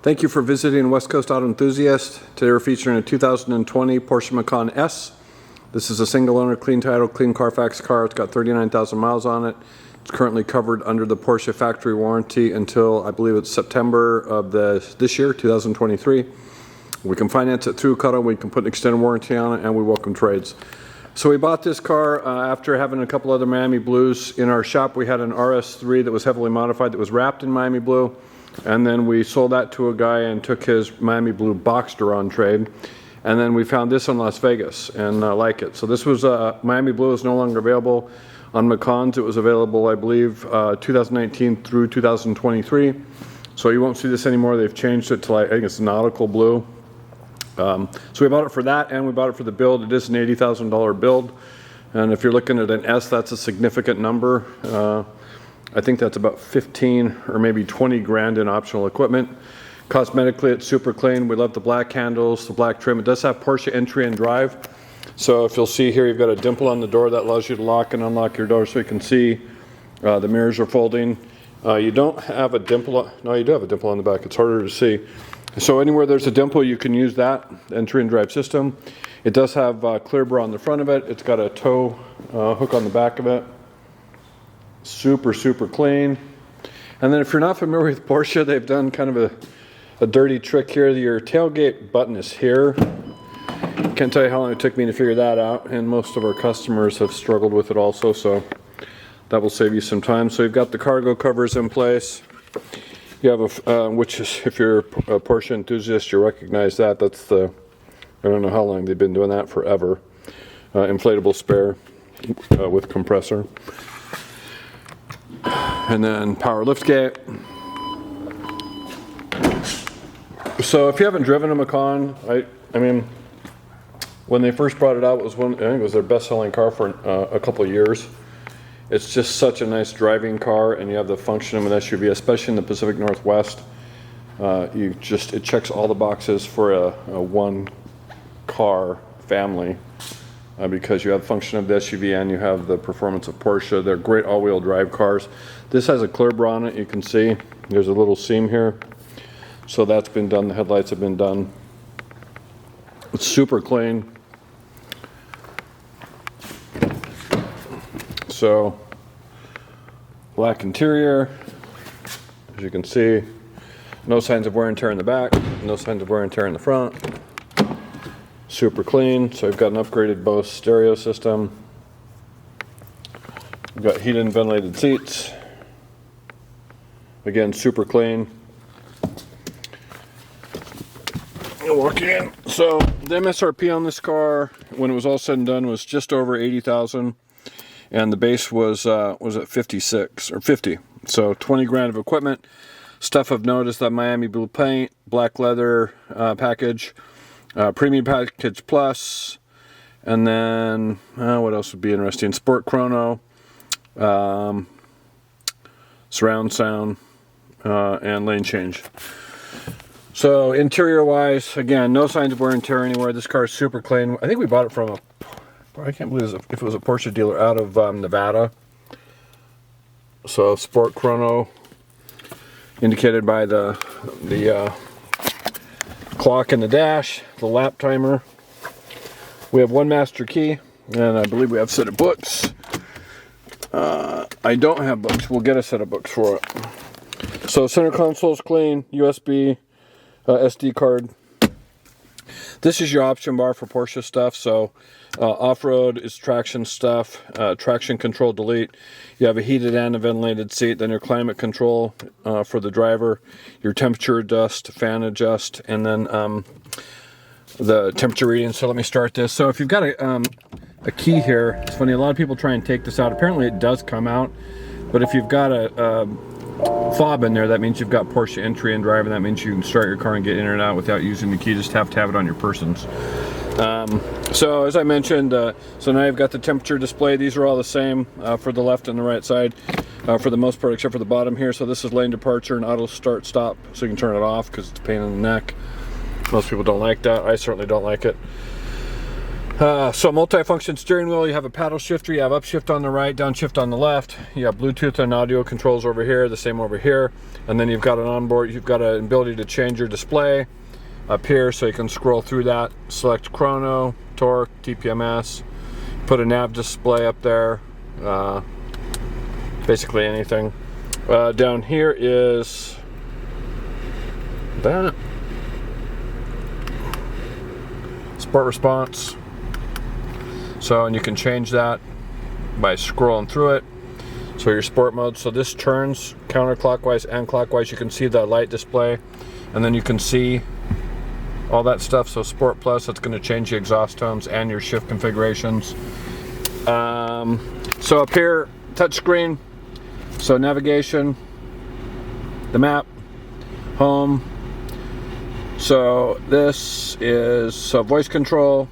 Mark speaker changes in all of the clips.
Speaker 1: Thank you for visiting West Coast Auto Enthusiast. Today we're featuring a 2020 Porsche Macan S. This is a single owner, clean title, clean Carfax car. It's got 39,000 miles on it. It's currently covered under the Porsche factory warranty until I believe it's September of this year, 2023. We can finance it through Cuddle, we can put an extended warranty on it, and we welcome trades. So we bought this car after having a couple other Miami Blues in our shop. We had an RS3 that was heavily modified that was wrapped in Miami Blue. And then we sold that to a guy and took his Miami Blue Boxster on trade. And then we found this in Las Vegas and like it. So this was Miami Blue is no longer available on Macans. It was available, I believe, 2019 through 2023. So you won't see this anymore. They've changed it to, I think it's nautical blue. So we bought it for that, and we bought it for the build. It is an $80,000 build. And if you're looking at an S, that's a significant number. I think that's about 15 or maybe 20 grand in optional equipment. Cosmetically, it's super clean. We love the black handles, the black trim. It does have Porsche entry and drive. So if you'll see here, you've got a dimple on the door that allows you to lock and unlock your door so you can see. The mirrors are folding. You don't have a dimple. No, you do have a dimple on the back. It's harder to see. So anywhere there's a dimple, you can use that entry and drive system. It does have clear bra on the front of it. It's got a tow hook on the back of it. Super clean. And then if you're not familiar with Porsche, they've done kind of a dirty trick here. Your tailgate button is here. Can't tell you how long it took me to figure that out, and most of our customers have struggled with it also, so that will save you some time. So you've got the cargo covers in place. You have which is, if you're a Porsche enthusiast, you recognize that. That's the, I don't know how long they've been doing that, forever. Inflatable spare with compressor. And then power liftgate. So if you haven't driven a Macan, I mean, when they first brought it out, it was I think it was their best-selling car for a couple of years. It's just such a nice driving car, and you have the function of an SUV, especially in the Pacific Northwest. It checks all the boxes for a one-car family. Because you have the function of the SUV and you have the performance of Porsche. They're great all-wheel drive cars. This has a clear bra on it, you can see. There's a little seam here. So that's been done, the headlights have been done. It's super clean. So, black interior, as you can see. No signs of wear and tear in the back, no signs of wear and tear in the front. Super clean. So we've got an upgraded Bose stereo system. We've got heated and ventilated seats. Again, super clean. You'll walk in. So the MSRP on this car, when it was all said and done, was just over 80,000, and the base was at 56 or 50. So 20 grand of equipment. Stuff of note is that Miami Blue paint, black leather package. Premium Package Plus, and then what else would be interesting? Sport Chrono, surround sound, and lane change. So interior wise, again, no signs of wear and tear anywhere. This car is super clean. I think we bought it from I can't believe if it was a Porsche dealer out of Nevada. So Sport Chrono, indicated by the clock in the dash, the lap timer. We have one master key, and I believe we have a set of books. I don't have books. We'll get a set of books for it. So center console's clean, USB, SD card. This is your option bar for Porsche stuff. So off-road is traction stuff, traction control delete. You have a heated and a ventilated seat, then your climate control for the driver, your temperature adjust, fan adjust, and then the temperature reading. So let me start this. So if you've got a key here, it's funny, a lot of people try and take this out. Apparently it does come out, but if you've got a fob in there, that means you've got Porsche entry and drive, and that means you can start your car and get in and out without using the key. Just have to have it on your persons. So as I mentioned, so now you've got the temperature display. These are all the same for the left and the right side for the most part, except for the bottom here. So this is lane departure and auto start stop, so you can turn it off because it's a pain in the neck. Most people don't like that. I certainly don't like it. So multi-function steering wheel, you have a paddle shifter, you have upshift on the right, downshift on the left, you have Bluetooth and audio controls over here, the same over here, and then you've got an onboard, you've got an ability to change your display up here, so you can scroll through that, select chrono, torque, TPMS, put a nav display up there, basically anything. Down here is that sport response. So, and you can change that by scrolling through it. So your sport mode, so this turns counterclockwise and clockwise. You can see the light display, and then you can see all that stuff. So Sport Plus, that's going to change the exhaust tones and your shift configurations. So up here, touchscreen, so navigation, the map, home. So this is voice control,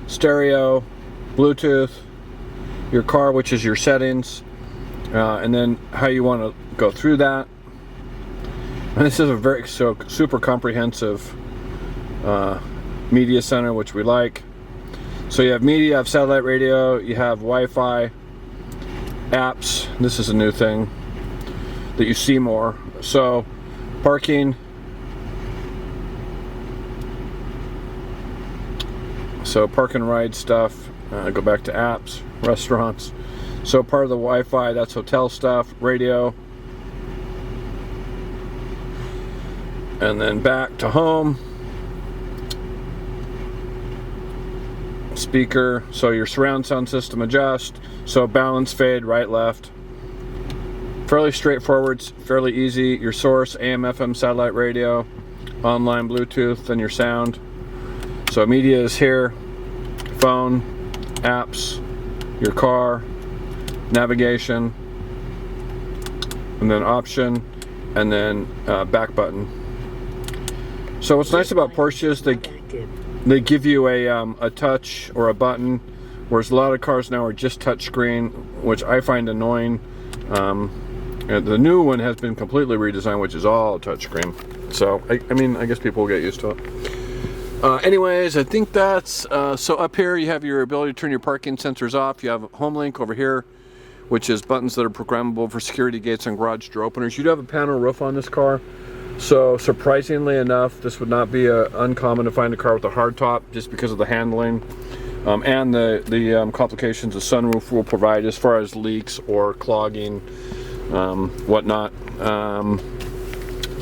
Speaker 1: stereo, Bluetooth, your car, which is your settings, and then how you want to go through that. And this is a super comprehensive media center, which we like. So you have media, you have satellite radio, you have Wi-Fi, apps. This is a new thing that you see more. So parking. So park and ride stuff. Go back to apps, restaurants. So part of the Wi-Fi, that's hotel stuff, radio. And then back to home. Speaker, so your surround sound system adjust. So balance, fade, right, left. Fairly straightforward, fairly easy. Your source, AM, FM, satellite radio, online Bluetooth, then your sound. So media is here, phone, apps, your car, navigation, and then option, and then back button. So what's nice about Porsche is they give you a touch or a button, whereas a lot of cars now are just touch screen, which I find annoying. The new one has been completely redesigned, which is all touchscreen. So I mean, I guess people will get used to it. Anyways, I think that's so up here you have your ability to turn your parking sensors off. You have HomeLink over here, which is buttons that are programmable for security gates and garage door openers. You do have a panel roof on this car, so surprisingly enough, this would not be uncommon to find a car with a hard top, just because of the handling and the complications the sunroof will provide as far as leaks or clogging, whatnot. Trying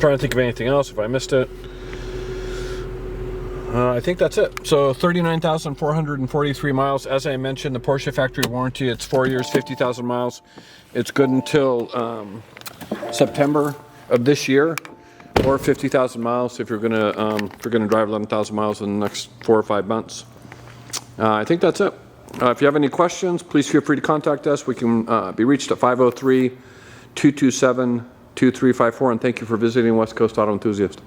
Speaker 1: to think of anything else if I missed it. I think that's it. So 39,443 miles. As I mentioned, the Porsche factory warranty, it's 4 years, 50,000 miles. It's good until September of this year, or 50,000 miles if you're gonna drive 11,000 miles in the next 4 or 5 months. I think that's it. If you have any questions, please feel free to contact us. We can be reached at 503-227-2354, and thank you for visiting West Coast Auto Enthusiast.